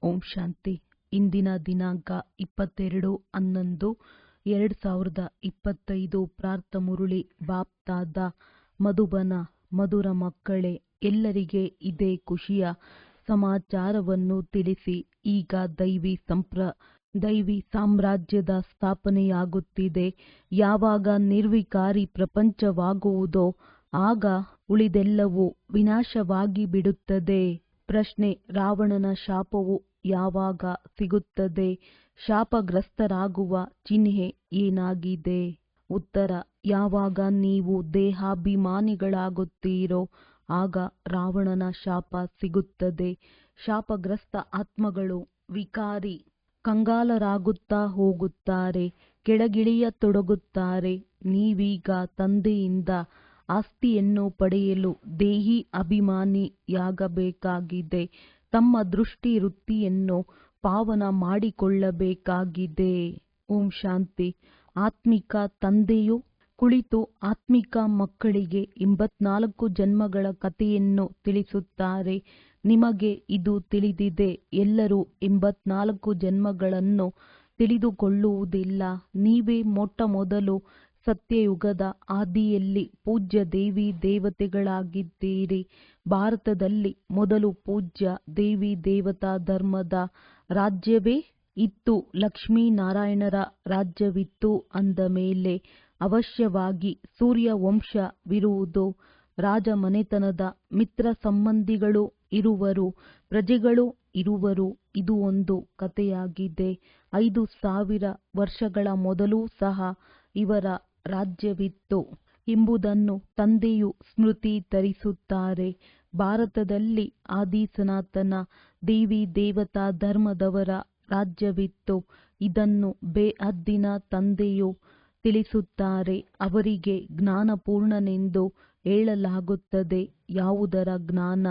ಓಂ ಶಾಂತಿ. ಇಂದಿನ ದಿನಾಂಕ 22/11/2025. ಪ್ರಾರ್ಥ ಮುರುಳಿ ಬಾಪ್ತಾದ ಮಧುಬನ. ಮಧುರ ಮಕ್ಕಳೇ, ಎಲ್ಲರಿಗೆ ಇದೇ ಖುಷಿಯ ಸಮಾಚಾರವನ್ನು ತಿಳಿಸಿ. ಈಗ ದೈವಿ ಸಾಮ್ರಾಜ್ಯದ ಸ್ಥಾಪನೆಯಾಗುತ್ತಿದೆ. ಯಾವಾಗ ನಿರ್ವಿಕಾರಿ ಪ್ರಪಂಚವಾಗುವುದೋ ಆಗ ಉಳಿದೆಲ್ಲವೂ ವಿನಾಶವಾಗಿ ಬಿಡುತ್ತದೆ. ಪ್ರಶ್ನೆ: ರಾವಣನ ಶಾಪವು ಯಾವಾಗ ಸಿಗುತ್ತದೆ? ಶಾಪಗ್ರಸ್ತರಾಗುವ ಚಿಹ್ನೆ ಏನಾಗಿದೆ? ಉತ್ತರ: ಯಾವಾಗ ನೀವು ದೇಹಾಭಿಮಾನಿಗಳಾಗುತ್ತೀರೋ ಆಗ ರಾವಣನ ಶಾಪ ಸಿಗುತ್ತದೆ. ಶಾಪಗ್ರಸ್ತ ಆತ್ಮಗಳು ವಿಕಾರಿ, ಕಂಗಾಲರಾಗುತ್ತಾ ಹೋಗುತ್ತಾರೆ, ಕೆಳಗಿಳಿಯತೊಡಗುತ್ತಾರೆ. ನೀವೀಗ ತಂದೆಯಿಂದ ಆಸ್ತಿಯನ್ನು ಪಡೆಯಲು ದೇಹಿ ಅಭಿಮಾನಿಯಾಗಬೇಕಾಗಿದೆ. ತಮ್ಮ ದೃಷ್ಟಿ ವೃತ್ತಿಯನ್ನು ಪಾವನ ಮಾಡಿಕೊಳ್ಳಬೇಕಾಗಿದೆ. ಓಂ ಶಾಂತಿ. ಆತ್ಮಿಕ ತಂದೆಯು ಕುಳಿತು ಆತ್ಮಿಕ ಮಕ್ಕಳಿಗೆ 84 ಜನ್ಮಗಳ ಕಥೆಯನ್ನು ತಿಳಿಸುತ್ತಾರೆ. ನಿಮಗೆ ಇದು ತಿಳಿದಿದೆ. ಎಲ್ಲರೂ 84 ಜನ್ಮಗಳನ್ನು ತಿಳಿದುಕೊಳ್ಳುವುದಿಲ್ಲ. ನೀವೇ ಮೊಟ್ಟಮೊದಲು ಸತ್ಯಯುಗದ ಆದಿಯಲ್ಲಿ ಪೂಜ್ಯ ದೇವಿ ದೇವತೆಗಳಾಗಿದ್ದೀರಿ. ಭಾರತದಲ್ಲಿ ಮೊದಲು ಪೂಜ್ಯ ದೇವಿ ದೇವತಾ ಧರ್ಮದ ರಾಜ್ಯವೇ ಇತ್ತು. ಲಕ್ಷ್ಮೀನಾರಾಯಣರ ರಾಜ್ಯವಿತ್ತು. ಅಂದ ಮೇಲೆ ಅವಶ್ಯವಾಗಿ ಸೂರ್ಯವಂಶವಿರುವುದು. ರಾಜಮನೆತನದ ಮಿತ್ರ ಸಂಬಂಧಿಗಳು ಇರುವರು, ಪ್ರಜೆಗಳು ಇರುವರು. ಇದು ಒಂದು ಕಥೆಯಾಗಿದೆ. 5000 ವರ್ಷಗಳ ಮೊದಲೂ ಸಹ ಇವರ ರಾಜ್ಯವಿತ್ತು ಎಂಬುದನ್ನು ತಂದೆಯು ಸ್ಮೃತಿ ತರಿಸುತ್ತಾರೆ. ಭಾರತದಲ್ಲಿ ಆದಿ ಸನಾತನ ದೇವಿ ದೇವತಾ ಧರ್ಮದವರ ರಾಜ್ಯವಿತ್ತು. ಇದನ್ನು ಬೇಹದ್ದಿನ ತಂದೆಯು ತಿಳಿಸುತ್ತಾರೆ. ಅವರಿಗೆ ಜ್ಞಾನಪೂರ್ಣನೆಂದು ಹೇಳಲಾಗುತ್ತದೆ. ಯಾವುದರ ಜ್ಞಾನ?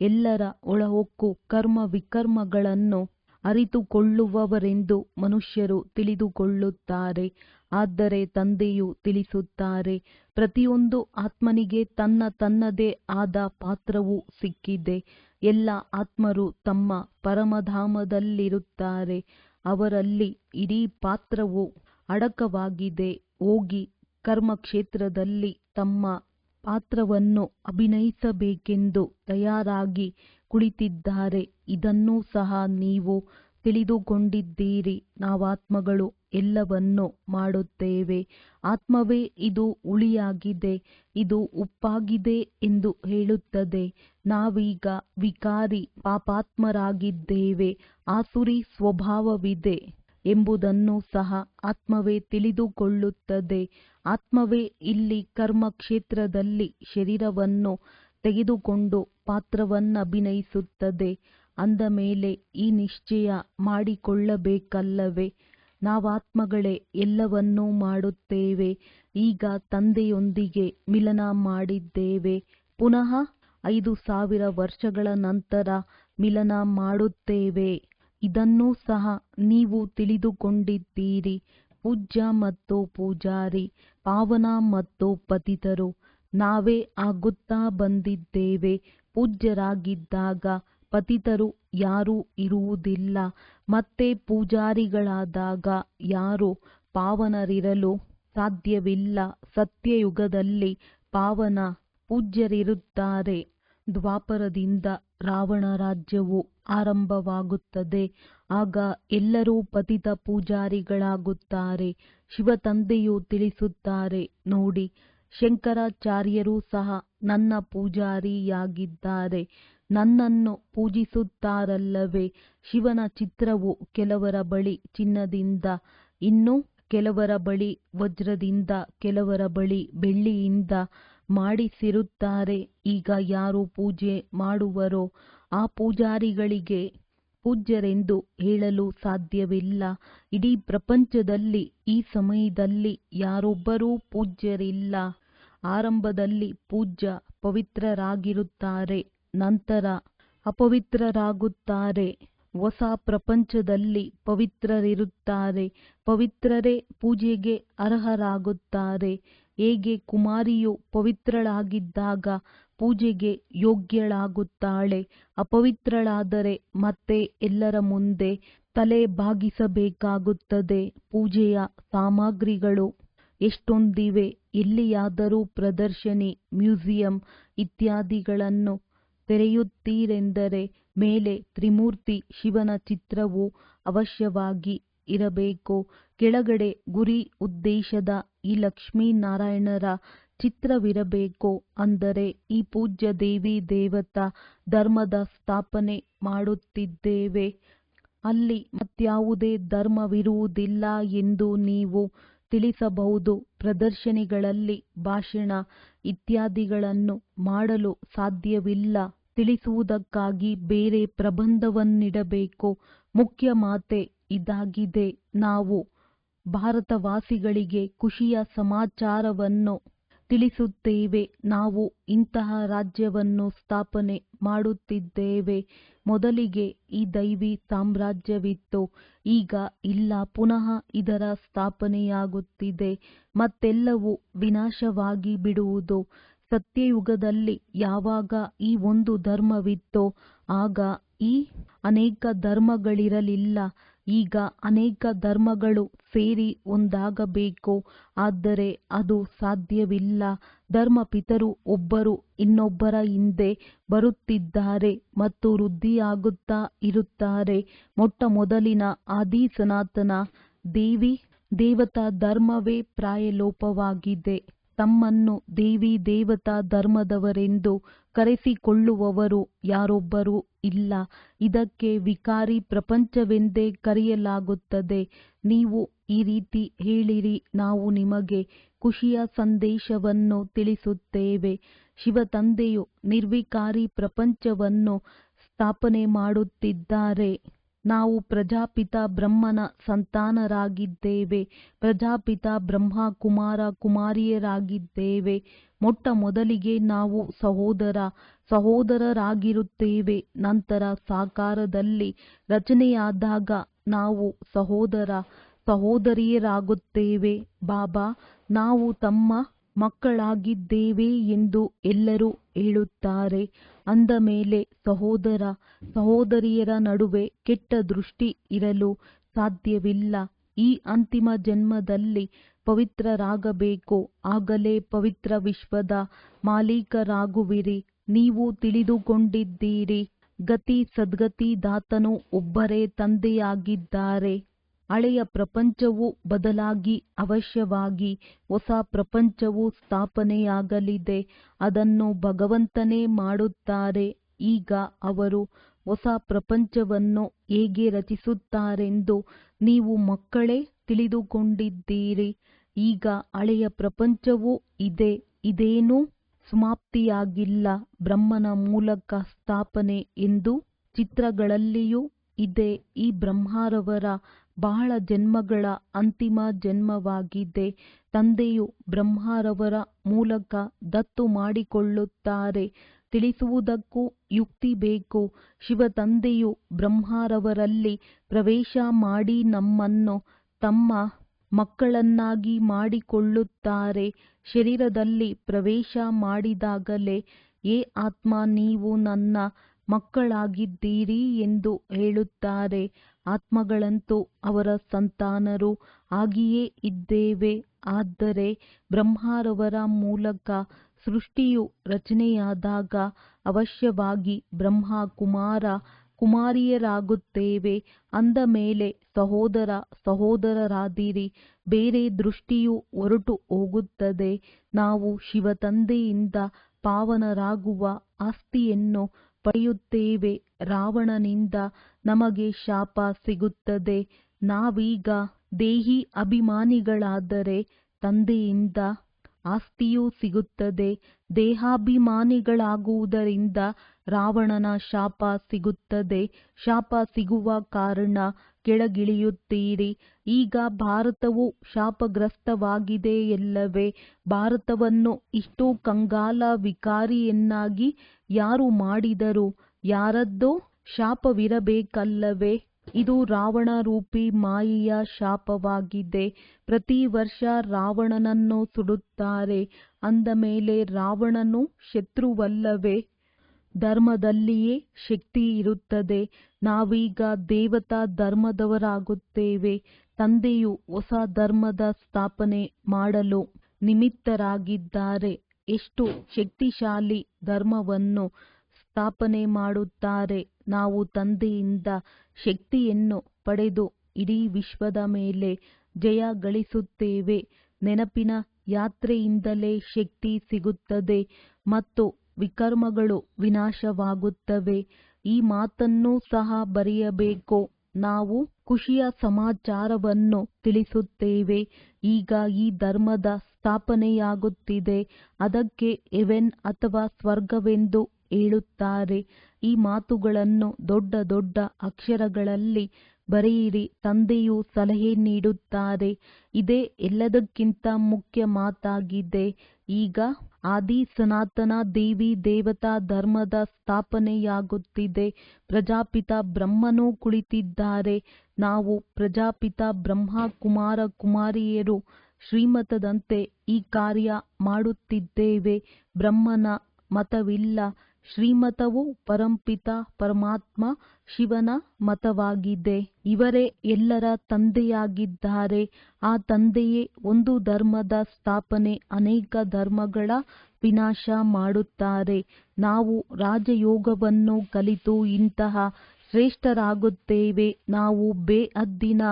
ಎಲ್ಲರ ಒಳಹೊಕ್ಕು ಕರ್ಮ ವಿಕರ್ಮಗಳನ್ನು ಅರಿತುಕೊಳ್ಳುವವರೆಂದು ಮನುಷ್ಯರು ತಿಳಿದುಕೊಳ್ಳುತ್ತಾರೆ. ಆದರೆ ತಂದೆಯು ತಿಳಿಸುತ್ತಾರೆ, ಪ್ರತಿಯೊಂದು ಆತ್ಮನಿಗೆ ತನ್ನದೇ ಆದ ಪಾತ್ರವು ಸಿಕ್ಕಿದೆ. ಎಲ್ಲ ಆತ್ಮರು ತಮ್ಮ ಪರಮಧಾಮದಲ್ಲಿರುತ್ತಾರೆ. ಅವರಲ್ಲಿ ಇಡೀ ಪಾತ್ರವು ಅಡಕವಾಗಿದೆ. ಹೋಗಿ ಕರ್ಮಕ್ಷೇತ್ರದಲ್ಲಿ ತಮ್ಮ ಪಾತ್ರವನ್ನು ಅಭಿನಯಿಸಬೇಕೆಂದು ತಯಾರಾಗಿ ಕುಳಿತಿದ್ದಾರೆ. ಇದನ್ನೂ ಸಹ ನೀವು ತಿಳಿದುಕೊಂಡಿದ್ದೀರಿ. ನಾವಾತ್ಮಗಳು ಎಲ್ಲವನ್ನೂ ಮಾಡುತ್ತೇವೆ. ಆತ್ಮವೇ ಇದು ಹುಳಿಯಾಗಿದೆ, ಇದು ಉಪ್ಪಾಗಿದೆ ಎಂದು ಹೇಳುತ್ತದೆ. ನಾವೀಗ ವಿಕಾರಿ ಪಾಪಾತ್ಮರಾಗಿದ್ದೇವೆ, ಆಸುರಿ ಸ್ವಭಾವವಿದೆ ಎಂಬುದನ್ನು ಸಹ ಆತ್ಮವೇ ತಿಳಿದುಕೊಳ್ಳುತ್ತದೆ. ಆತ್ಮವೇ ಇಲ್ಲಿ ಕರ್ಮಕ್ಷೇತ್ರದಲ್ಲಿ ಶರೀರವನ್ನು ತೆಗೆದುಕೊಂಡು ಪಾತ್ರವನ್ನಭಿನಯಿಸುತ್ತದೆ. ಅಂದ ಮೇಲೆ ಈ ನಿಶ್ಚಯ ಮಾಡಿಕೊಳ್ಳಬೇಕಲ್ಲವೇ? ನಾವಾತ್ಮಗಳೇ ಎಲ್ಲವನ್ನೂ ಮಾಡುತ್ತೇವೆ. ಈಗ ತಂದೆಯೊಂದಿಗೆ ಮಿಲನ ಮಾಡಿದ್ದೇವೆ. ಪುನಃ 5000 ವರ್ಷಗಳ ನಂತರ ಮಿಲನ ಮಾಡುತ್ತೇವೆ. ಇದನ್ನೂ ಸಹ ನೀವು ತಿಳಿದುಕೊಂಡಿದ್ದೀರಿ. ಪೂಜ್ಯ ಮತ್ತು ಪೂಜಾರಿ, ಪಾವನ ಮತ್ತು ಪತಿತರು ನಾವೇ ಆಗುತ್ತಾ ಬಂದಿದ್ದೇವೆ. ಪೂಜ್ಯರಾಗಿದ್ದಾಗ ಪತಿತರು ಯಾರೂ ಇರುವುದಿಲ್ಲ. ಮತ್ತೆ ಪೂಜಾರಿಗಳಾದಾಗ ಯಾರೂ ಪಾವನರಿರಲು ಸಾಧ್ಯವಿಲ್ಲ. ಸತ್ಯಯುಗದಲ್ಲಿ ಪಾವನ ಪೂಜ್ಯರಿರುತ್ತಾರೆ. ದ್ವಾಪರದಿಂದ ರಾವಣ ರಾಜ್ಯವು ಆರಂಭವಾಗುತ್ತದೆ. ಆಗ ಎಲ್ಲರೂ ಪತಿತ ಪೂಜಾರಿಗಳಾಗುತ್ತಾರೆ. ಶಿವತಂದೆಯು ತಿಳಿಸುತ್ತಾರೆ, ನೋಡಿ, ಶಂಕರಾಚಾರ್ಯರು ಸಹ ನನ್ನ ಪೂಜಾರಿಯಾಗಿದ್ದಾರೆ. ನನ್ನನ್ನು ಪೂಜಿಸುತ್ತಾರಲ್ಲವೇ? ಶಿವನ ಚಿತ್ರವು ಕೆಲವರ ಬಳಿ ಚಿನ್ನದಿಂದ, ಇನ್ನು ಕೆಲವರ ಬಳಿ ವಜ್ರದಿಂದ, ಕೆಲವರ ಬಳಿ ಬೆಳ್ಳಿಯಿಂದ ಮಾಡಿಸಿರುತ್ತಾರೆ. ಈಗ ಯಾರು ಪೂಜೆ ಮಾಡುವರೋ ಆ ಪೂಜಾರಿಗಳಿಗೆ ಪೂಜ್ಯರೆಂದು ಹೇಳಲು ಸಾಧ್ಯವಿಲ್ಲ. ಇಡೀ ಪ್ರಪಂಚದಲ್ಲಿ ಈ ಸಮಯದಲ್ಲಿ ಯಾರೊಬ್ಬರೂ ಪೂಜ್ಯರಿಲ್ಲ. ಆರಂಭದಲ್ಲಿ ಪೂಜ್ಯ ಪವಿತ್ರರಾಗಿರುತ್ತಾರೆ, ನಂತರ ಅಪವಿತ್ರರಾಗುತ್ತಾರೆ. ಹೊಸ ಪ್ರಪಂಚದಲ್ಲಿ ಪವಿತ್ರರಿರುತ್ತಾರೆ. ಪವಿತ್ರರೇ ಪೂಜೆಗೆ ಅರ್ಹರಾಗುತ್ತಾರೆ. ಹೇಗೆ ಕುಮಾರಿಯು ಪವಿತ್ರಳಾಗಿದ್ದಾಗ ಪೂಜೆಗೆ ಯೋಗ್ಯಳಾಗುತ್ತಾಳೆ. ಅಪವಿತ್ರಳಾದರೆ ಮತ್ತೆ ಎಲ್ಲರ ಮುಂದೆ ತಲೆ ಬಾಗಿಸಬೇಕಾಗುತ್ತದೆ. ಪೂಜೆಯ ಸಾಮಗ್ರಿಗಳು ಎಷ್ಟೊಂದಿವೆ. ಎಲ್ಲಿಯಾದರೂ ಪ್ರದರ್ಶನಿ, ಮ್ಯೂಸಿಯಂ ಇತ್ಯಾದಿಗಳನ್ನು ತೆರೆಯುತ್ತೀರೆಂದರೆ ಮೇಲೆ ತ್ರಿಮೂರ್ತಿ ಶಿವನ ಚಿತ್ರವು ಅವಶ್ಯವಾಗಿ ಇರಬೇಕು. ಕೆಳಗಡೆ ಗುರಿ ಉದ್ದೇಶದ ಈ ಲಕ್ಷ್ಮೀನಾರಾಯಣರ ಚಿತ್ರವಿರಬೇಕು. ಅಂದರೆ ಈ ಪೂಜ್ಯ ದೇವಿ ದೇವತಾ ಧರ್ಮದ ಸ್ಥಾಪನೆ ಮಾಡುತ್ತಿದ್ದೇವೆ, ಅಲ್ಲಿ ಮತ್ಯಾವುದೇ ಧರ್ಮವಿರುವುದಿಲ್ಲ ಎಂದು ನೀವು ತಿಳಿಸಬಹುದು. ಪ್ರದರ್ಶನಿಗಳಲ್ಲಿ ಭಾಷಣ ಇತ್ಯಾದಿಗಳನ್ನು ಮಾಡಲು ಸಾಧ್ಯವಿಲ್ಲ. ತಿಳಿಸುವುದಕ್ಕಾಗಿ ಬೇರೆ ಪ್ರಬಂಧವನ್ನಿಡಬೇಕು. ಮುಖ್ಯ ಮಾತೆ ಇದಾಗಿದೆ. ನಾವು ಭಾರತವಾಸಿಗಳಿಗೆ ಖುಷಿಯ ಸಮಾಚಾರವನ್ನು ತಿಳಿಸುತ್ತೇವೆ. ನಾವು ಇಂತಹ ರಾಜ್ಯವನ್ನು ಸ್ಥಾಪನೆ ಮಾಡುತ್ತಿದ್ದೇವೆ. ಮೊದಲಿಗೆ ಈ ದೈವಿ ಸಾಮ್ರಾಜ್ಯವಿತ್ತು, ಈಗ ಇಲ್ಲ. ಪುನಃ ಇದರ ಸ್ಥಾಪನೆಯಾಗುತ್ತಿದೆ. ಮತ್ತೆಲ್ಲವೂ ವಿನಾಶವಾಗಿ ಬಿಡುವುದು. ಸತ್ಯಯುಗದಲ್ಲಿ ಯಾವಾಗ ಈ ಒಂದು ಧರ್ಮವಿತ್ತೋ ಆಗ ಈ ಅನೇಕ ಧರ್ಮಗಳಿರಲಿಲ್ಲ. ಈಗ ಅನೇಕ ಧರ್ಮಗಳು ಸೇರಿ ಒಂದಾಗಬೇಕು. ಆದರೆ ಅದು ಸಾಧ್ಯವಿಲ್ಲ. ಧರ್ಮಪಿತರು ಒಬ್ಬರು ಇನ್ನೊಬ್ಬರ ಹಿಂದೆ ಬರುತ್ತಿದ್ದಾರೆ ಮತ್ತು ವೃದ್ಧಿಯಾಗುತ್ತಾ ಇರುತ್ತಾರೆ. ಮೊಟ್ಟ ಮೊದಲಿನ ಆದಿ ಸನಾತನ ದೇವಿ ದೇವತಾ ಧರ್ಮವೇ ಪ್ರಾಯಲೋಪವಾಗಿದೆ. ತಮ್ಮನ್ನು ದೇವಿ ದೇವತಾ ಧರ್ಮದವರೆಂದು ಕರೆಸಿಕೊಳ್ಳುವವರು ಯಾರೊಬ್ಬರೂ ಇಲ್ಲ. ಇದಕ್ಕೆ ವಿಕಾರಿ ಪ್ರಪಂಚವೆಂದೇ ಕರೆಯಲಾಗುತ್ತದೆ. ನೀವು ಈ ರೀತಿ ಹೇಳಿರಿ, ನಾವು ನಿಮಗೆ ಖುಷಿಯ ಸಂದೇಶವನ್ನು ತಿಳಿಸುತ್ತೇವೆ. ಶಿವತಂದೆಯು ನಿರ್ವಿಕಾರಿ ಪ್ರಪಂಚವನ್ನು ಸ್ಥಾಪನೆ ಮಾಡುತ್ತಿದ್ದಾರೆ. ನಾವು ಪ್ರಜಾಪಿತ ಬ್ರಹ್ಮನ ಸಂತಾನರಾಗಿದ್ದೇವೆ. ಪ್ರಜಾಪಿತ ಬ್ರಹ್ಮ ಕುಮಾರ ಕುಮಾರಿಯರಾಗಿದ್ದೇವೆ. ಮೊಟ್ಟ ಮೊದಲಿಗೆ ನಾವು ಸಹೋದರರಾಗಿರುತ್ತೇವೆ. ನಂತರ ಸಾಕಾರದಲ್ಲಿ ರಚನೆಯಾದಾಗ ನಾವು ಸಹೋದರಿಯರಾಗುತ್ತೇವೆ. ಬಾಬಾ ನಾವು ತಮ್ಮ ಮಕ್ಕಳಾಗಿದ್ದೇವೆ ಎಂದು ಎಲ್ಲರೂ ಹೇಳುತ್ತಾರೆ. ಅಂದ ಮೇಲೆ ಸಹೋದರಿಯರ ನಡುವೆ ಕೆಟ್ಟ ದೃಷ್ಟಿ ಇರಲು ಸಾಧ್ಯವಿಲ್ಲ. ಈ ಅಂತಿಮ ಜನ್ಮದಲ್ಲಿ ಪವಿತ್ರರಾಗಬೇಕು. ಆಗಲೇ ಪವಿತ್ರ ವಿಶ್ವದ ಮಾಲೀಕರಾಗುವಿರಿ. ನೀವು ತಿಳಿದುಕೊಂಡಿದ್ದೀರಿ, ಗತಿ ಸದ್ಗತಿ ದಾತನು ಒಬ್ಬರೇ ತಂದೆಯಾಗಿದ್ದಾರೆ. ಹಳೆಯ ಪ್ರಪಂಚವು ಬದಲಾಗಿ ಅವಶ್ಯವಾಗಿ ಹೊಸ ಪ್ರಪಂಚವು ಸ್ಥಾಪನೆಯಾಗಲಿದೆ. ಅದನ್ನು ಭಗವಂತನೇ ಮಾಡುತ್ತಾರೆ. ಈಗ ಅವರು ಹೊಸ ಪ್ರಪಂಚವನ್ನು ಹೇಗೆ ರಚಿಸುತ್ತಾರೆಂದು ನೀವು ಮಕ್ಕಳೇ ತಿಳಿದುಕೊಂಡಿದ್ದೀರಿ. ಈಗ ಹಳೆಯ ಪ್ರಪಂಚವೂ ಇದೆ, ಇದೇನೂ ಸಮಾಪ್ತಿಯಾಗಿಲ್ಲ. ಬ್ರಹ್ಮನ ಮೂಲಕ ಸ್ಥಾಪನೆ ಎಂದು ಚಿತ್ರಗಳಲ್ಲಿಯೂ ಇದೆ. ಈ ಬ್ರಹ್ಮರವರ ಬಹಳ ಜನ್ಮಗಳ ಅಂತಿಮ ಜನ್ಮವಾಗಿದೆ. ತಂದೆಯು ಬ್ರಹ್ಮರವರ ಮೂಲಕ ದತ್ತು ಮಾಡಿಕೊಳ್ಳುತ್ತಾರೆ. ತಿಳಿಸುವುದಕ್ಕೂ ಯುಕ್ತಿ ಬೇಕು. ಶಿವತಂದೆಯು ಬ್ರಹ್ಮರವರಲ್ಲಿ ಪ್ರವೇಶ ಮಾಡಿ ನಮ್ಮನ್ನು ತಮ್ಮ ಮಕ್ಕಳನ್ನಾಗಿ ಮಾಡಿಕೊಳ್ಳುತ್ತಾರೆ. ಶರೀರದಲ್ಲಿ ಪ್ರವೇಶ ಮಾಡಿದಾಗಲೇ ಏ ಆತ್ಮ ನೀವು ನನ್ನ ಮಕ್ಕಳಾಗಿದ್ದೀರಿ ಎಂದು ಹೇಳುತ್ತಾರೆ. ಆತ್ಮಗಳಂತೂ ಅವರ ಸಂತಾನರು ಆಗಿಯೇ ಇದ್ದೇವೆ. ಆದರೆ ಬ್ರಹ್ಮರವರ ಮೂಲಕ ಸೃಷ್ಟಿಯು ರಚನೆಯಾದಾಗ ಅವಶ್ಯವಾಗಿ ಬ್ರಹ್ಮ ಕುಮಾರ ಕುಮಾರಿಯರಾಗುತ್ತೇವೆ. ಅಂದ ಮೇಲೆ ಸಹೋದರರಾದಿರಿ. ಬೇರೆ ದೃಷ್ಟಿಯು ಹೊರಟು ಹೋಗುತ್ತದೆ. ನಾವು ಶಿವತಂದೆಯಿಂದ ಪಾವನರಾಗುವ ಆಸ್ತಿಯನ್ನು ಪಡೆಯುತ್ತೇವೆ. ರಾವಣನಿಂದ ನಮಗೆ ಶಾಪ ಸಿಗುತ್ತದೆ. ನಾವೀಗ ದೇಹಿ ಅಭಿಮಾನಿಗಳಾದರೆ ತಂದೆಯಿಂದ ಆಸ್ತಿಯೂ ಸಿಗುತ್ತದೆ. ದೇಹಾಭಿಮಾನಿಗಳಾಗುವುದರಿಂದ ರಾವಣನ ಶಾಪ ಸಿಗುತ್ತದೆ. ಶಾಪ ಸಿಗುವ ಕಾರಣ ಕೆಳಗಿಳಿಯುತ್ತೀರಿ. ಈಗ ಭಾರತವು ಶಾಪಗ್ರಸ್ತವಾಗಿದೆಯಲ್ಲವೇ? ಭಾರತವನ್ನು ಇಷ್ಟು ಕಂಗಾಲ ವಿಕಾರಿಯನ್ನಾಗಿ ಯಾರು ಮಾಡಿದರು? ಯಾರದ್ದೋ ಶಾಪವಿರಬೇಕಲ್ಲವೇ? ಇದು ರಾವಣ ರೂಪಿ ಮಾಯೆಯ ಶಾಪವಾಗಿದೆ. ಪ್ರತಿ ವರ್ಷ ರಾವಣನನ್ನು ಸುಡುತ್ತಾರೆ. ಅಂದ ಮೇಲೆ ರಾವಣನು ಶತ್ರುವಲ್ಲವೇ? ಧರ್ಮದಲ್ಲಿಯೇ ಶಕ್ತಿ ಇರುತ್ತದೆ. ನಾವೀಗ ದೇವತಾ ಧರ್ಮದವರಾಗುತ್ತೇವೆ. ತಂದೆಯು ಹೊಸ ಧರ್ಮದ ಸ್ಥಾಪನೆ ಮಾಡಲು ನಿಮಿತ್ತರಾಗಿದ್ದಾರೆ. ಎಷ್ಟು ಶಕ್ತಿಶಾಲಿ ಧರ್ಮವನ್ನು ಸ್ಥಾಪನೆ ಮಾಡುತ್ತಾರೆ. ನಾವು ತಂದೆಯಿಂದ ಶಕ್ತಿಯನ್ನು ಪಡೆದು ಇಡೀ ವಿಶ್ವದ ಮೇಲೆ ಜಯ ಗಳಿಸುತ್ತೇವೆ. ನೆನಪಿನ ಯಾತ್ರೆಯಿಂದಲೇ ಶಕ್ತಿ ಸಿಗುತ್ತದೆ ಮತ್ತು ವಿಕರ್ಮಗಳು ವಿನಾಶವಾಗುತ್ತವೆ. ಈ ಮಾತನ್ನು ಸಹ ಬರೆಯಬೇಕು. ನಾವು ಖುಷಿಯ ಸಮಾಚಾರವನ್ನು ತಿಳಿಸುತ್ತೇವೆ. ಈಗ ಈ ಧರ್ಮದ ಸ್ಥಾಪನೆಯಾಗುತ್ತಿದೆ. ಅದಕ್ಕೆ ಹೆವೆನ್ ಅಥವಾ ಸ್ವರ್ಗವೆಂದು ಹೇಳುತ್ತಾರೆ. ಈ ಮಾತುಗಳನ್ನು ದೊಡ್ಡ ದೊಡ್ಡ ಅಕ್ಷರಗಳಲ್ಲಿ ಬರೆಯಿರಿ. ತಂದೆಯು ಸಲಹೆ ನೀಡುತ್ತಾರೆ. ಇದೇ ಎಲ್ಲದಕ್ಕಿಂತ ಮುಖ್ಯ ಮಾತಾಗಿದೆ. ಈಗ ಆದಿ ಸನಾತನ ದೇವಿ ದೇವತಾ ಧರ್ಮದ ಸ್ಥಾಪನೆಯಾಗುತ್ತಿದೆ. ಪ್ರಜಾಪಿತ ಬ್ರಹ್ಮನು ಕುಳಿತಿದ್ದಾರೆ. ನಾವು ಪ್ರಜಾಪಿತ ಬ್ರಹ್ಮ ಕುಮಾರ ಕುಮಾರಿಯರು ಶ್ರೀಮತದಂತೆ ಈ ಕಾರ್ಯ ಮಾಡುತ್ತಿದ್ದೇವೆ. ಬ್ರಹ್ಮನ ಮತವಿಲ್ಲ. ಶ್ರೀಮತವು ಪರಂಪಿತ ಪರಮಾತ್ಮ ಶಿವನ ಮತವಾಗಿದೆ. ಇವರೇ ಎಲ್ಲರ ತಂದೆಯಾಗಿದ್ದಾರೆ. ಆ ತಂದೆಯೇ ಒಂದು ಧರ್ಮದ ಸ್ಥಾಪನೆ, ಅನೇಕ ಧರ್ಮಗಳ ವಿನಾಶ ಮಾಡುತ್ತಾರೆ. ನಾವು ರಾಜಯೋಗವನ್ನು ಕಲಿತು ಇಂತಹ ಶ್ರೇಷ್ಠರಾಗುತ್ತೇವೆ. ನಾವು ಬೇಹದ್ದಿನ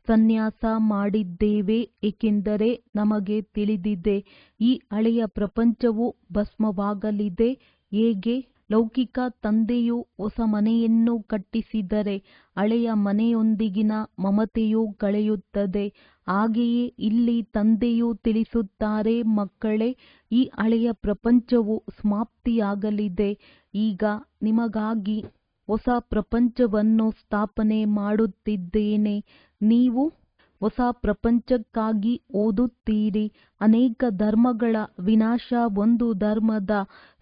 ಸನ್ಯಾಸ ಮಾಡಿದ್ದೇವೆ, ಏಕೆಂದರೆ ನಮಗೆ ತಿಳಿದಿದೆ ಈ ಹಳೆಯ ಪ್ರಪಂಚವು ಭಸ್ಮವಾಗಲಿದೆ. ಹೇಗೆ ಲೌಕಿಕ ತಂದೆಯು ಹೊಸ ಮನೆಯನ್ನು ಕಟ್ಟಿಸಿದರೆ ಹಳೆಯ ಮನೆಯೊಂದಿಗಿನ ಮಮತೆಯು ಕಳೆಯುತ್ತದೆ, ಹಾಗೆಯೇ ಇಲ್ಲಿ ತಂದೆಯು ತಿಳಿಸುತ್ತಾರೆ, ಮಕ್ಕಳೇ, ಈ ಹಳೆಯ ಪ್ರಪಂಚವು ಸಮಾಪ್ತಿಯಾಗಲಿದೆ. ಈಗ ನಿಮಗಾಗಿ ಹೊಸ ಪ್ರಪಂಚವನ್ನು ಸ್ಥಾಪನೆ ಮಾಡುತ್ತಿದ್ದೇನೆ. ನೀವು ಹೊಸ ಪ್ರಪಂಚಕ್ಕಾಗಿ ಓದುತ್ತೀರಿ. ಅನೇಕ ಧರ್ಮಗಳ ವಿನಾಶ, ಒಂದು ಧರ್ಮದ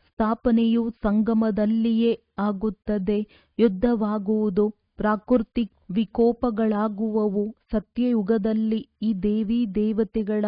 ಸ್ಥಾಪನೆಯು ಸಂಗಮದಲ್ಲಿಯೇ ಆಗುತ್ತದೆ. ಯುದ್ಧವಾಗುವುದು, ಪ್ರಾಕೃತಿಕ ವಿಕೋಪಗಳಾಗುವವು. ಸತ್ಯಯುಗದಲ್ಲಿ ಈ ದೇವಿ ದೇವತೆಗಳ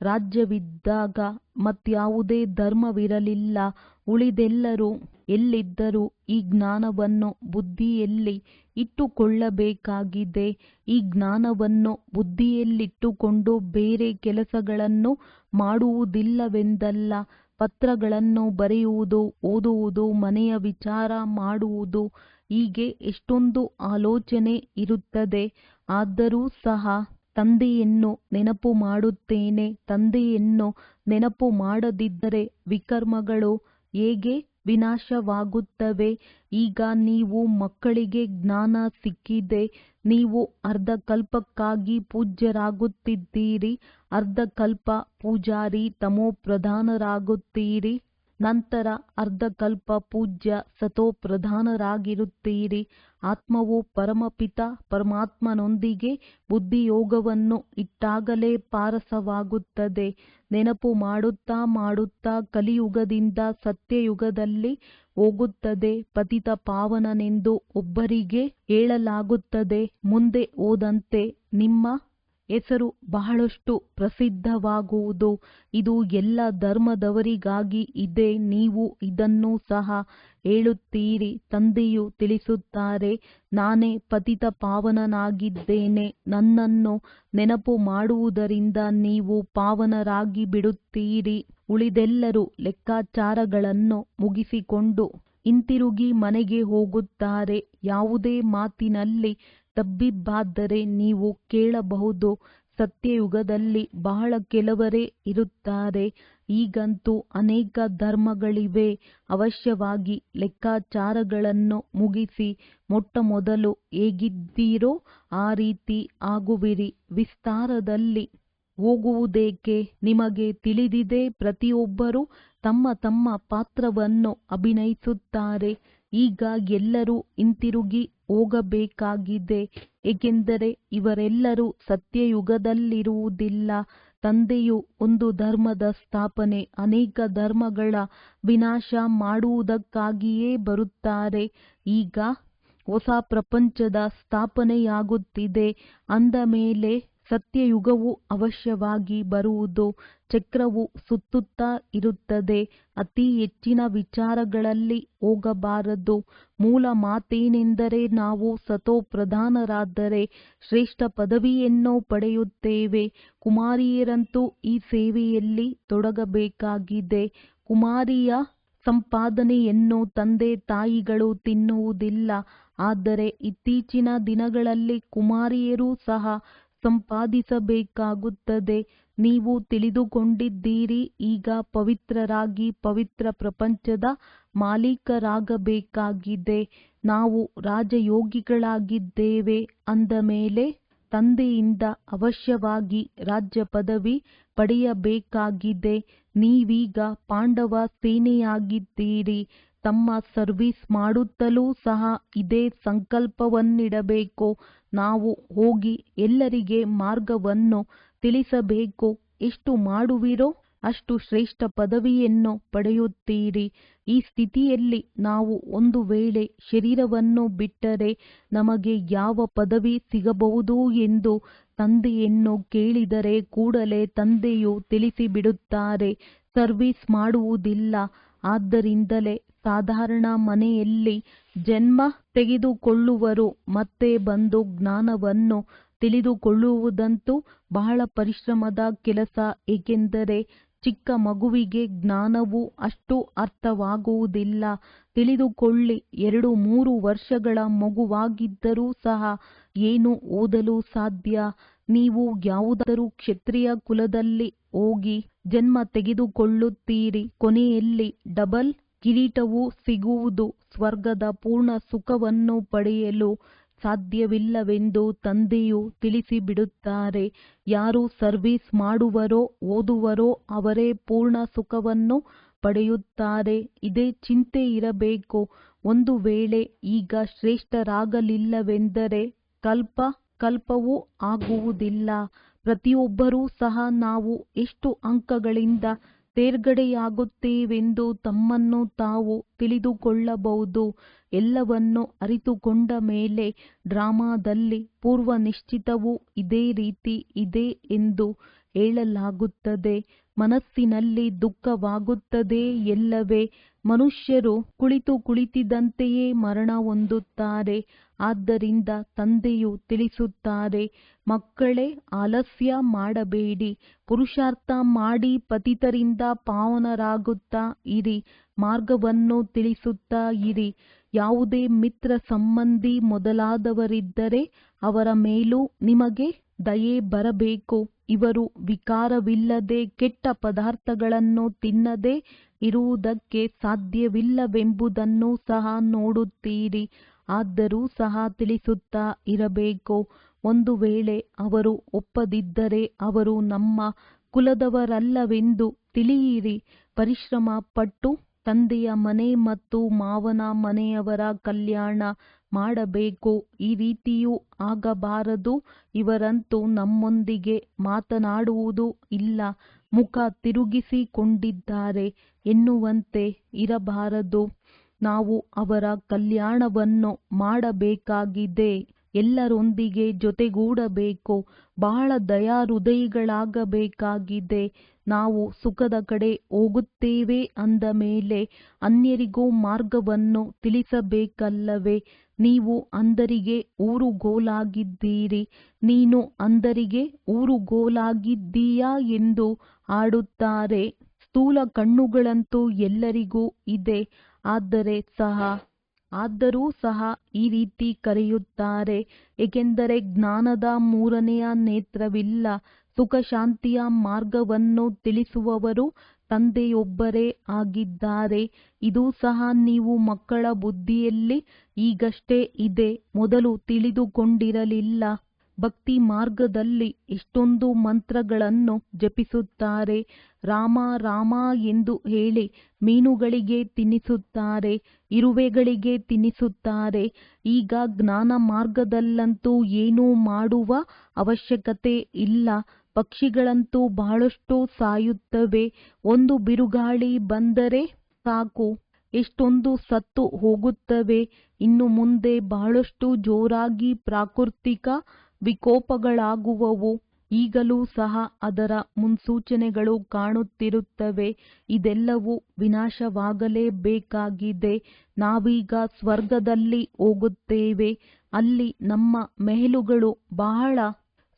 ರಾಜ್ಯವಿದ್ದಾಗ ಮತ್ಯಾವುದೇ ಧರ್ಮವಿರಲಿಲ್ಲ. ಉಳಿದೆಲ್ಲರೂ ಎಲ್ಲಿದ್ದರೂ ಈ ಜ್ಞಾನವನ್ನು ಬುದ್ಧಿಯಲ್ಲಿ ಇಟ್ಟುಕೊಳ್ಳಬೇಕಾಗಿದೆ. ಈ ಜ್ಞಾನವನ್ನು ಬುದ್ಧಿಯಲ್ಲಿಟ್ಟುಕೊಂಡು ಬೇರೆ ಕೆಲಸಗಳನ್ನು ಮಾಡುವುದಿಲ್ಲವೆಂದಲ್ಲ. ಪತ್ರಗಳನ್ನು ಬರೆಯುವುದು, ಓದುವುದು, ಮನೆಯ ವಿಚಾರ ಮಾಡುವುದು, ಹೀಗೆ ಎಷ್ಟೊಂದು ಆಲೋಚನೆ ಇರುತ್ತದೆ. ಆದರೂ ಸಹ ತಂದೆಯನ್ನು ನೆನಪು ಮಾಡುತ್ತೇನೆ. ತಂದೆಯನ್ನು ನೆನಪು ಮಾಡದಿದ್ದರೆ ವಿಕರ್ಮಗಳು ಹೇಗೆ ವಿನಾಶವಾಗುತ್ತವೆ? ಈಗ ನೀವು ಮಕ್ಕಳಿಗೆ ಜ್ಞಾನ ಸಿಕ್ಕಿದೆ. ನೀವು ಅರ್ಧಕಲ್ಪಕ್ಕಾಗಿ ಪೂಜ್ಯರಾಗುತ್ತಿದ್ದೀರಿ. ಅರ್ಧಕಲ್ಪ ಪೂಜಾರಿ ತಮೋಪ್ರಧಾನರಾಗುತ್ತೀರಿ. ನಂತರ ಅರ್ಧಕಲ್ಪ ಪೂಜ್ಯ ಸತೋಪ್ರಧಾನರಾಗಿರುತ್ತೀರಿ. ಆತ್ಮವು ಪರಮಪಿತ ಪರಮಾತ್ಮನೊಂದಿಗೆ ಬುದ್ಧಿಯೋಗವನ್ನು ಇಟ್ಟಾಗಲೇ ಪಾರಸವಾಗುತ್ತದೆ. ನೆನಪು ಮಾಡುತ್ತಾ ಮಾಡುತ್ತಾ ಕಲಿಯುಗದಿಂದ ಸತ್ಯಯುಗದಲ್ಲಿ ಹೋಗುತ್ತದೆ. ಪತಿತ ಪಾವನನೆಂದು ಒಬ್ಬರಿಗೆ ಹೇಳಲಾಗುತ್ತದೆ. ಮುಂದೆ ಹೋದಂತೆ ನಿಮ್ಮ ಹೆಸರು ಬಹಳಷ್ಟು ಪ್ರಸಿದ್ಧವಾಗುವುದು. ಇದು ಎಲ್ಲ ಧರ್ಮದವರಿಗಾಗಿ ಇದೆ. ನೀವು ಇದನ್ನು ಸಹ ಹೇಳುತ್ತೀರಿ. ತಂದೆಯು ತಿಳಿಸುತ್ತಾರೆ, ನಾನೇ ಪತಿತ ಪಾವನನಾಗಿದ್ದೇನೆ. ನನ್ನನ್ನು ನೆನಪು ಮಾಡುವುದರಿಂದ ನೀವು ಪಾವನರಾಗಿ ಬಿಡುತ್ತೀರಿ. ಉಳಿದೆಲ್ಲರೂ ಲೆಕ್ಕಾಚಾರಗಳನ್ನು ಮುಗಿಸಿಕೊಂಡು ಹಿಂತಿರುಗಿ ಮನೆಗೆ ಹೋಗುತ್ತಾರೆ. ಯಾವುದೇ ಮಾತಿನಲ್ಲಿ ತಬ್ಬಿಬ್ಬಾದರೆ ನೀವು ಕೇಳಬಹುದು. ಸತ್ಯಯುಗದಲ್ಲಿ ಬಹಳ ಕೆಲವರೇ ಇರುತ್ತಾರೆ. ಈಗಂತೂ ಅನೇಕ ಧರ್ಮಗಳಿವೆ. ಅವಶ್ಯವಾಗಿ ಲೆಕ್ಕಾಚಾರಗಳನ್ನು ಮುಗಿಸಿ ಮೊಟ್ಟಮೊದಲು ಹೇಗಿದ್ದೀರೋ ಆ ರೀತಿ ಆಗುವಿರಿ. ವಿಸ್ತಾರದಲ್ಲಿ ಹೋಗುವುದೇಕೆ? ನಿಮಗೆ ತಿಳಿದಿದೆ, ಪ್ರತಿಯೊಬ್ಬರೂ ತಮ್ಮ ತಮ್ಮ ಪಾತ್ರವನ್ನು ಅಭಿನಯಿಸುತ್ತಾರೆ. ಈಗ ಎಲ್ಲರೂ ಹಿಂತಿರುಗಿ ಹೋಗಬೇಕಾಗಿದೆ, ಏಕೆಂದರೆ ಇವರೆಲ್ಲರೂ ಸತ್ಯಯುಗದಲ್ಲಿರುವುದಿಲ್ಲ. ತಂದೆಯು ಒಂದು ಧರ್ಮದ ಸ್ಥಾಪನೆ, ಅನೇಕ ಧರ್ಮಗಳ ವಿನಾಶ ಮಾಡುವುದಕ್ಕಾಗಿಯೇ ಬರುತ್ತಾರೆ. ಈಗ ಹೊಸ ಪ್ರಪಂಚದ ಸ್ಥಾಪನೆಯಾಗುತ್ತಿದೆ. ಅಂದ ಮೇಲೆ ಸತ್ಯಯುಗವು ಅವಶ್ಯವಾಗಿ ಬರುವುದು. ಚಕ್ರವು ಸುತ್ತುತ್ತಾ ಇರುತ್ತದೆ. ಅತಿ ಹೆಚ್ಚಿನ ವಿಚಾರಗಳಲ್ಲಿ ಹೋಗಬಾರದು. ಮೂಲ ಮಾತೇನೆಂದರೆ ನಾವು ಸತೋಪ್ರಧಾನರಾದರೆ ಶ್ರೇಷ್ಠ ಪದವಿಯನ್ನು ಪಡೆಯುತ್ತೇವೆ. ಕುಮಾರಿಯರಂತೂ ಈ ಸೇವೆಯಲ್ಲಿ ತೊಡಗಬೇಕಾಗಿದೆ. ಕುಮಾರಿಯ ಸಂಪಾದನೆಯನ್ನು ತಂದೆ ತಾಯಿಗಳು ತಿನ್ನುವುದಿಲ್ಲ. ಆದರೆ ಇತ್ತೀಚಿನ ದಿನಗಳಲ್ಲಿ ಕುಮಾರಿಯರೂ ಸಹ ಸಂಪಾದಿಸಬೇಕಾಗುತ್ತದೆ. ನೀವು ತಿಳಿದುಕೊಂಡಿದ್ದೀರಿ, ಈಗ ಪವಿತ್ರರಾಗಿ ಪವಿತ್ರ ಪ್ರಪಂಚದ ಮಾಲೀಕರಾಗಬೇಕಾಗಿದೆ. ನಾವು ರಾಜಯೋಗಿಗಳಾಗಿದ್ದೇವೆ ಅಂದ ಮೇಲೆ ತಂದೆಯಿಂದ ಅವಶ್ಯವಾಗಿ ರಾಜ್ಯ ಪದವಿ ಪಡೆಯಬೇಕಾಗಿದೆ. ನೀವೀಗ ಪಾಂಡವ ಸೇನೆಯಾಗಿದ್ದೀರಿ. ತಮ್ಮ ಸರ್ವಿಸ್ ಮಾಡುತ್ತಲೂ ಸಹ ಇದೇ ಸಂಕಲ್ಪವನ್ನಿಡಬೇಕು. ನಾವು ಹೋಗಿ ಎಲ್ಲರಿಗೆ ಮಾರ್ಗವನ್ನು ತಿಳಿಸಬೇಕು. ಎಷ್ಟು ಮಾಡುವಿರೋ ಅಷ್ಟು ಶ್ರೇಷ್ಠ ಪದವಿಯನ್ನು ಪಡೆಯುತ್ತೀರಿ. ಈ ಸ್ಥಿತಿಯಲ್ಲಿ ನಾವು ಒಂದು ವೇಳೆ ಶರೀರವನ್ನು ಬಿಟ್ಟರೆ ನಮಗೆ ಯಾವ ಪದವಿ ಸಿಗಬಹುದು ಎಂದು ತಂದೆಯನ್ನು ಕೇಳಿದರೆ ಕೂಡಲೇ ತಂದೆಯು ತಿಳಿಸಿಬಿಡುತ್ತಾರೆ, ಸರ್ವಿಸ್ ಮಾಡುವುದಿಲ್ಲ. ಆದ್ದರಿಂದಲೇ ಸಾಧಾರಣ ಮನೆಯಲ್ಲಿ ಜನ್ಮ ತೆಗೆದುಕೊಳ್ಳುವರು. ಮತ್ತೆ ಬಂದು ಜ್ಞಾನವನ್ನು ತಿಳಿದುಕೊಳ್ಳುವುದಂತೂ ಬಹಳ ಪರಿಶ್ರಮದ ಕೆಲಸ. ಏಕೆಂದರೆ ಚಿಕ್ಕ ಮಗುವಿಗೆ ಜ್ಞಾನವು ಅಷ್ಟು ಅರ್ಥವಾಗುವುದಿಲ್ಲ. ತಿಳಿದುಕೊಳ್ಳಿ, 2-3 ವರ್ಷಗಳ ಮಗುವಾಗಿದ್ದರೂ ಸಹ ಏನು ಓದಲು ಸಾಧ್ಯ? ನೀವು ಯಾವುದಾದರೂ ಕ್ಷತ್ರಿಯ ಕುಲದಲ್ಲಿ ಹೋಗಿ ಜನ್ಮ ತೆಗೆದುಕೊಳ್ಳುತ್ತೀರಿ. ಕೊನೆಯಲ್ಲಿ ಡಬಲ್ ಕಿರೀಟವೂ ಸಿಗುವುದು. ಸ್ವರ್ಗದ ಪೂರ್ಣ ಸುಖವನ್ನು ಪಡೆಯಲು ಸಾಧ್ಯವಿಲ್ಲವೆಂದು ತಂದೆಯು ತಿಳಿಸಿಬಿಡುತ್ತಾರೆ. ಯಾರು ಸರ್ವಿಸ್ ಮಾಡುವರೋ ಓದುವರೋ ಅವರೇ ಪೂರ್ಣ ಸುಖವನ್ನು ಪಡೆಯುತ್ತಾರೆ. ಇದೇ ಚಿಂತೆ ಇರಬೇಕು. ಒಂದು ವೇಳೆ ಈಗ ಶ್ರೇಷ್ಠರಾಗಲಿಲ್ಲವೆಂದರೆ ಕಲ್ಪವೂ ಆಗುವುದಿಲ್ಲ. ಪ್ರತಿಯೊಬ್ಬರೂ ಸಹ ನಾವು ಎಷ್ಟು ಅಂಕಗಳಿಂದ ತೇರ್ಗಡೆಯಾಗುತ್ತೇವೆಂದು ತಮ್ಮನ್ನು ತಾವು ತಿಳಿದುಕೊಳ್ಳಬಹುದು. ಎಲ್ಲವನ್ನು ಅರಿತುಕೊಂಡ ಮೇಲೆ ಡ್ರಾಮಾದಲ್ಲಿ ಪೂರ್ವ ನಿಶ್ಚಿತವು ಇದೇ ರೀತಿ ಇದೆ ಎಂದು ಹೇಳಲಾಗುತ್ತದೆ. ಮನಸ್ಸಿನಲ್ಲಿ ದುಃಖವಾಗುತ್ತದೆ ಎಲ್ಲವೇ. ಮನುಷ್ಯರು ಕುಳಿತಿದ್ದಂತೆಯೇ ಮರಣ ಹೊಂದುತ್ತಾರೆ. ಆದ್ದರಿಂದ ತಂದೆಯು ತಿಳಿಸುತ್ತಾರೆ, ಮಕ್ಕಳೇ, ಆಲಸ್ಯ ಮಾಡಬೇಡಿ. ಪುರುಷಾರ್ಥ ಮಾಡಿ ಪತಿತರಿಂದ ಪಾವನರಾಗುತ್ತಾ ಇರಿ. ಮಾರ್ಗವನ್ನು ತಿಳಿಸುತ್ತಾ ಇರಿ. ಯಾವುದೇ ಮಿತ್ರ ಸಂಬಂಧಿ ಮೊದಲಾದವರಿದ್ದರೆ ಅವರ ಮೇಲೂ ನಿಮಗೆ ದಯೆ ಬರಬೇಕು. ಇವರು ವಿಕಾರವಿಲ್ಲದೆ ಕೆಟ್ಟ ಪದಾರ್ಥಗಳನ್ನು ತಿನ್ನದೆ ಇರುವುದಕ್ಕೆ ಸಾಧ್ಯವಿಲ್ಲವೆಂಬುದನ್ನು ಸಹ ನೋಡುತ್ತೀರಿ. ಆದರೂ ಸಹ ತಿಳಿಸುತ್ತಾ ಇರಬೇಕು. ಒಂದು ವೇಳೆ ಅವರು ಒಪ್ಪದಿದ್ದರೆ ಅವರು ನಮ್ಮ ಕುಲದವರಲ್ಲವೆಂದು ತಿಳಿಯಿರಿ. ಪರಿಶ್ರಮ ಪಟ್ಟು ತಂದೆಯ ಮನೆ ಮತ್ತು ಮಾವನ ಮನೆಯವರ ಕಲ್ಯಾಣ ಮಾಡಬೇಕು. ಈ ರೀತಿಯೂ ಆಗಬಾರದು. ಇವರಂತೂ ನಮ್ಮೊಂದಿಗೆ ಮಾತನಾಡುವುದೂ ಇಲ್ಲ, ಮುಖ ತಿರುಗಿಸಿಕೊಂಡಿದ್ದಾರೆ ಎನ್ನುವಂತೆ ಇರಬಾರದು. ನಾವು ಅವರ ಕಲ್ಯಾಣವನ್ನು ಮಾಡಬೇಕಾಗಿದೆ. ಎಲ್ಲರೊಂದಿಗೆ ಜೊತೆಗೂಡಬೇಕು. ಬಹಳ ದಯಾಹೃದಯಿಗಳಾಗಬೇಕಾಗಿದೆ. ನಾವು ಸುಖದ ಕಡೆ ಹೋಗುತ್ತೇವೆ ಅಂದ ಮೇಲೆ ಅನ್ಯರಿಗೂ ಮಾರ್ಗವನ್ನು ತಿಳಿಸಬೇಕಲ್ಲವೇ? ನೀವು ಅಂಧರಿಗೆ ಊರುಗೋಲಾಗಿದ್ದೀರಿ. ನೀನು ಅಂಧರಿಗೆ ಊರುಗೋಲಾಗಿದ್ದೀಯಾ ಎಂದು ಆಡುತ್ತಾರೆ. ಸ್ಥೂಲ ಕಣ್ಣುಗಳಂತೂ ಎಲ್ಲರಿಗೂ ಇದೆ. ಆದರೂ ಸಹ ಈ ರೀತಿ ಕರೆಯುತ್ತಾರೆ, ಏಕೆಂದರೆ ಜ್ಞಾನದ ಮೂರನೆಯ ನೇತ್ರವಿಲ್ಲ. ಸುಖ ಶಾಂತಿಯ ಮಾರ್ಗವನ್ನು ತಿಳಿಸುವವರು ತಂದೆಯೊಬ್ಬರೇ ಆಗಿದ್ದಾರೆ. ಇದು ಸಹ ನೀವು ಮಕ್ಕಳ ಬುದ್ಧಿಯಲ್ಲಿ ಈಗಷ್ಟೇ ಇದೆ, ಮೊದಲು ತಿಳಿದುಕೊಂಡಿರಲಿಲ್ಲ. ಭಕ್ತಿ ಮಾರ್ಗದಲ್ಲಿ ಎಷ್ಟೊಂದು ಮಂತ್ರಗಳನ್ನು ಜಪಿಸುತ್ತಾರೆ. ರಾಮ ರಾಮ ಎಂದು ಹೇಳಿ ಮೀನುಗಳಿಗೆ ತಿನ್ನಿಸುತ್ತಾರೆ, ಇರುವೆಗಳಿಗೆ ತಿನ್ನಿಸುತ್ತಾರೆ. ಈಗ ಜ್ಞಾನ ಮಾರ್ಗದಲ್ಲಂತೂ ಏನೂ ಮಾಡುವ ಅವಶ್ಯಕತೆ ಇಲ್ಲ. ಪಕ್ಷಿಗಳಂತೂ ಬಹಳಷ್ಟು ಸಾಯುತ್ತವೆ. ಒಂದು ಬಿರುಗಾಳಿ ಬಂದರೆ ಸಾಕು, ಎಷ್ಟೊಂದು ಸತ್ತು ಹೋಗುತ್ತವೆ. ಇನ್ನು ಮುಂದೆ ಬಹಳಷ್ಟು ಜೋರಾಗಿ ಪ್ರಾಕೃತಿಕ ವಿಕೋಪಗಳಾಗುವವು. ಈಗಲೂ ಸಹ ಅದರ ಮುನ್ಸೂಚನೆಗಳು ಕಾಣುತ್ತಿರುತ್ತವೆ. ಇದೆಲ್ಲವೂ ವಿನಾಶವಾಗಲೇಬೇಕಾಗಿದೆ. ನಾವೀಗ ಸ್ವರ್ಗದಲ್ಲಿ ಹೋಗುತ್ತೇವೆ. ಅಲ್ಲಿ ನಮ್ಮ ಮೆಹಲುಗಳು ಬಹಳ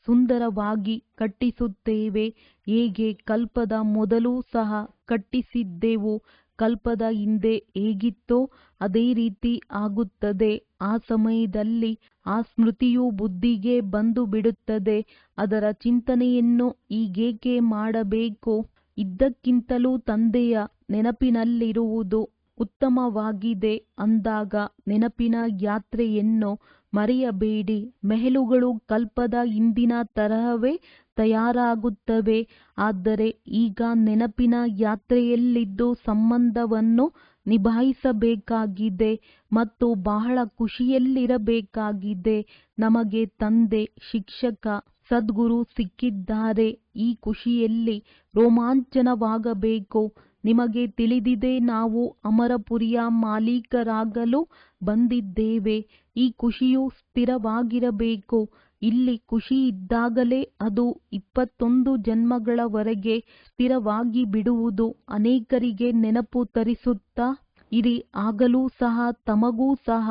ಸುಂದರವಾಗಿ ಕಟ್ಟಿಸುತ್ತೇವೆ. ಹೇಗೆ ಕಲ್ಪದ ಮೊದಲು ಸಹ ಕಟ್ಟಿಸಿದ್ದೆವು, ಕಲ್ಪದ ಹಿಂದೆ ಹೇಗಿತ್ತೋ ಅದೇ ರೀತಿ ಆಗುತ್ತದೆ. ಆ ಸಮಯದಲ್ಲಿ ಆ ಸ್ಮೃತಿಯು ಬುದ್ಧಿಗೆ ಬಂದು ಬಿಡುತ್ತದೆ. ಅದರ ಚಿಂತನೆಯನ್ನು ಹೀಗೇಕೆ ಮಾಡಬೇಕು? ಇದ್ದಕ್ಕಿಂತಲೂ ತಂದೆಯ ನೆನಪಿನಲ್ಲಿರುವುದು ಉತ್ತಮವಾಗಿದೆ ಅಂದಾಗ ನೆನಪಿನ ಯಾತ್ರೆಯನ್ನು ಮರೆಯಬೇಡಿ. ಮೆಹಲುಗಳು ಕಲ್ಪದ ಹಿಂದಿನ ತರಹವೇ ತಯಾರಾಗುತ್ತವೆ. ಆದರೆ ಈಗ ನೆನಪಿನ ಯಾತ್ರೆಯಲ್ಲಿದ್ದು ಸಂಬಂಧವನ್ನು ನಿಭಾಯಿಸಬೇಕಾಗಿದೆ ಮತ್ತು ಬಹಳ ಖುಷಿಯಲ್ಲಿರಬೇಕಾಗಿದೆ. ನಮಗೆ ತಂದೆ, ಶಿಕ್ಷಕ, ಸದ್ಗುರು ಸಿಕ್ಕಿದ್ದಾರೆ. ಈ ಖುಷಿಯಲ್ಲಿ ರೋಮಾಂಚನವಾಗಬೇಕು. ನಿಮಗೆ ತಿಳಿದಿದೆ, ನಾವು ಅಮರಪುರಿಯ ಮಾಲೀಕರಾಗಲು ಬಂದಿದ್ದೇವೆ. ಈ ಖುಷಿಯು ಸ್ಥಿರವಾಗಿರಬೇಕು. ಇಲ್ಲಿ ಖುಷಿ ಇದ್ದಾಗಲೇ ಅದು 21 ಜನ್ಮಗಳವರೆಗೆ ಸ್ಥಿರವಾಗಿ ಬಿಡುವುದು. ಅನೇಕರಿಗೆ ನೆನಪು ತರಿಸುತ್ತಾ ಇರಿ. ಆಗಲೂ ಸಹ ತಮಗೂ ಸಹ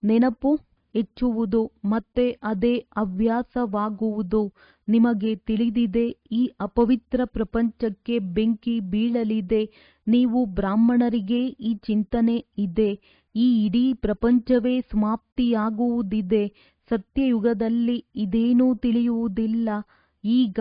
ನೆನಪು ಹೆಚ್ಚುವುದು. ಮತ್ತೆ ಅದೇ ಹವ್ಯಾಸವಾಗುವುದು. ನಿಮಗೆ ತಿಳಿದಿದೆ, ಈ ಅಪವಿತ್ರ ಪ್ರಪಂಚಕ್ಕೆ ಬೆಂಕಿ ಬೀಳಲಿದೆ. ನೀವು ಬ್ರಾಹ್ಮಣರಿಗೆ ಈ ಚಿಂತನೆ ಇದೆ. ಈ ಇಡೀ ಪ್ರಪಂಚವೇ ಸಮಾಪ್ತಿಯಾಗುವುದಿದೆ. ಸತ್ಯಯುಗದಲ್ಲಿ ಇದೇನೂ ತಿಳಿಯುವುದಿಲ್ಲ. ಈಗ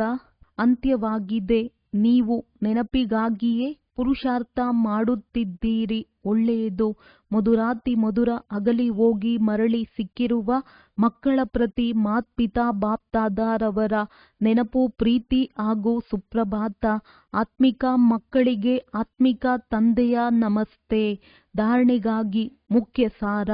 ಅಂತ್ಯವಾಗಿದೆ. ನೀವು ನೆನಪಿಗಾಗಿಯೇ ಪುರುಷಾರ್ಥ ಮಾಡುತ್ತಿದ್ದೀರಿ. ಒಳ್ಳೆಯದು. ಮಧುರಾತಿ ಮಧುರ ಅಗಲಿ ಹೋಗಿ ಮರಳಿ ಸಿಕ್ಕಿರುವ ಮಕ್ಕಳ ಪ್ರತಿ ಮಾತ್ಪಿತಾ ಬಾಪ್ದಾದಾರವರ ನೆನಪು, ಪ್ರೀತಿ ಹಾಗೂ ಸುಪ್ರಭಾತ. ಆತ್ಮಿಕ ಮಕ್ಕಳಿಗೆ ಆತ್ಮಿಕ ತಂದೆಯ ನಮಸ್ತೆ. ಧಾರಣೆಗಾಗಿ ಮುಖ್ಯ ಸಾರ.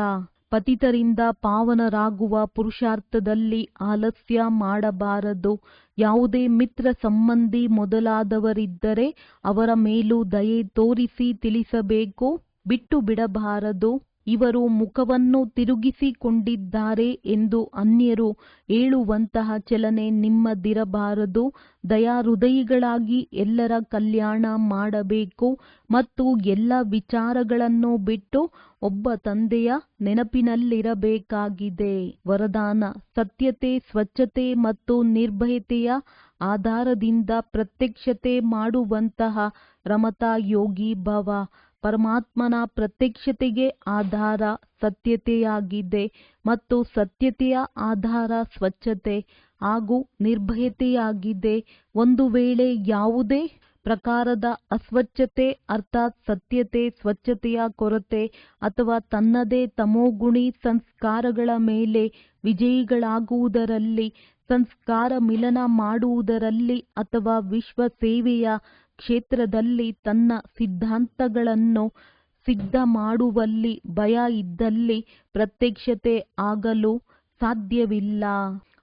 ಪತಿತರಿಂದ ಪಾವನರಾಗುವ ಪುರುಷಾರ್ಥದಲ್ಲಿ ಆಲಸ್ಯ ಮಾಡಬಾರದು. ಯಾವುದೇ ಮಿತ್ರ, ಸಂಬಂಧಿ ಮೊದಲಾದವರಿದ್ದರೆ ಅವರ ಮೇಲೂ ದಯೆ ತೋರಿಸಿ ತಿಳಿಸಬೇಕು. ಬಿಟ್ಟು ಬಿಡಬಾರದು. ಇವರು ಮುಖವನ್ನು ತಿರುಗಿಸಿಕೊಂಡಿದ್ದಾರೆ ಎಂದು ಅನ್ಯರು ಹೇಳುವಂತಹ ಚಲನೆ ನಿಮ್ಮದಿರಬಾರದು. ದಯಾಹೃದಯಿಗಳಾಗಿ ಎಲ್ಲರ ಕಲ್ಯಾಣ ಮಾಡಬೇಕು ಮತ್ತು ಎಲ್ಲ ವಿಚಾರಗಳನ್ನು ಬಿಟ್ಟು ಒಬ್ಬ ತಂದೆಯ ನೆನಪಿನಲ್ಲಿರಬೇಕಾಗಿದೆ. ವರದಾನ: ಸತ್ಯತೆ, ಸ್ವಚ್ಛತೆ ಮತ್ತು ನಿರ್ಭಯತೆಯ ಆಧಾರದಿಂದ ಪ್ರತ್ಯಕ್ಷತೆ ಮಾಡುವಂತಹ ರಮತಾ ಯೋಗಿ ಭವ. ಪರಮಾತ್ಮನ ಪ್ರತ್ಯಕ್ಷತೆಗೆ ಆಧಾರ ಸತ್ಯತೆಯಾಗಿದೆ ಮತ್ತು ಸತ್ಯತೆಯ ಆಧಾರ ಸ್ವಚ್ಛತೆ ಹಾಗೂ ನಿರ್ಭಯತೆಯಾಗಿದೆ. ಒಂದು ವೇಳೆ ಯಾವುದೇ ಪ್ರಕಾರದ ಅಸ್ವಚ್ಛತೆ ಅರ್ಥಾತ್ ಸತ್ಯತೆ, ಸ್ವಚ್ಛತೆಯ ಕೊರತೆ ಅಥವಾ ತನ್ನದೇ ತಮೋಗುಣಿ ಸಂಸ್ಕಾರಗಳ ಮೇಲೆ ವಿಜಯಿಗಳಾಗುವುದರಲ್ಲಿ, ಸಂಸ್ಕಾರ ಮಿಲನ ಮಾಡುವುದರಲ್ಲಿ ಅಥವಾ ವಿಶ್ವ ಸೇವೆಯ ಕ್ಷೇತ್ರದಲ್ಲಿ ತನ್ನ ಸಿದ್ಧಾಂತಗಳನ್ನು ಸಿದ್ಧ ಮಾಡುವಲ್ಲಿ ಭಯ ಇದ್ದಲ್ಲಿ ಪ್ರತ್ಯಕ್ಷತೆ ಆಗಲು ಸಾಧ್ಯವಿಲ್ಲ.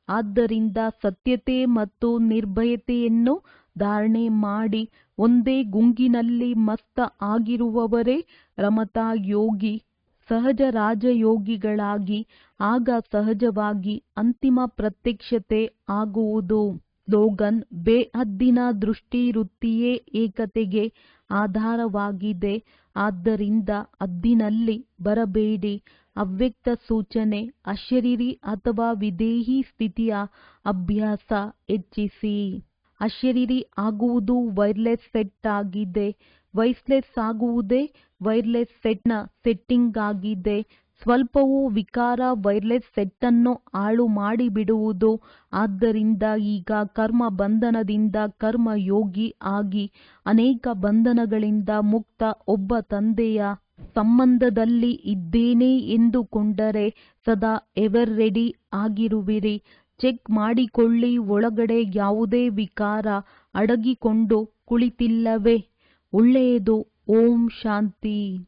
ಆದ್ದರಿಂದ ಸತ್ಯತೆ ಮತ್ತು ನಿರ್ಭಯತೆಯನ್ನು ಧಾರಣೆ ಮಾಡಿ ಒಂದೇ ಗುಂಗಿನಲ್ಲಿ ಮಸ್ತ ಆಗಿರುವವರೇ ರಮತಾ ಯೋಗಿ. ಸಹಜ ರಾಜಯೋಗಿಗಳಾಗಿ. ಆಗ ಸಹಜವಾಗಿ ಅಂತಿಮ ಪ್ರತ್ಯಕ್ಷತೆ ಆಗುವುದು. ಸ್ಲೋಗನ್: ಬೇಹದ್ದಿನ ದೃಷ್ಟಿ ವೃತ್ತಿಯೇ ಏಕತೆಗೆ ಆಧಾರವಾಗಿದೆ. ಆದ್ದರಿಂದ ಹದ್ದಿನಲ್ಲಿ ಬರಬೇಡಿ. ಅವ್ಯಕ್ತ ಸೂಚನೆ: ಅಶರೀರಿ ಅಥವಾ ವಿದೇಹಿ ಸ್ಥಿತಿಯ ಅಭ್ಯಾಸ ಹೆಚ್ಚಿಸಿ. ಅಶರೀರಿ ಆಗುವುದು ವೈರ್ಲೆಸ್ ಸೆಟ್ ಆಗಿದೆ. ವಾಯ್ಸ್ಲೆಸ್ ಆಗುವುದೇ ವೈರ್ಲೆಸ್ ಸೆಟ್ನ ಸೆಟ್ಟಿಂಗ್ ಆಗಿದೆ. ಸ್ವಲ್ಪವೂ ವಿಕಾರ ವೈರ್ಲೆಸ್ ಸೆಟ್ಟನ್ನು ಹಾಳು ಮಾಡಿಬಿಡುವುದು. ಆದ್ದರಿಂದ ಈಗ ಕರ್ಮ ಬಂಧನದಿಂದ ಕರ್ಮಯೋಗಿ ಆಗಿ ಅನೇಕ ಬಂಧನಗಳಿಂದ ಮುಕ್ತ ಒಬ್ಬ ತಂದೆಯ ಸಂಬಂಧದಲ್ಲಿ ಇದ್ದೇನೆ ಎಂದುಕೊಂಡರೆ ಸದಾ ಎವರ್ ರೆಡಿ ಆಗಿರುವಿರಿ. ಚೆಕ್ ಮಾಡಿಕೊಳ್ಳಿ, ಒಳಗಡೆ ಯಾವುದೇ ವಿಕಾರ ಅಡಗಿಕೊಂಡು ಕುಳಿತಿಲ್ಲವೇ? ಒಳ್ಳೆಯದು. ಓಂ ಶಾಂತಿ.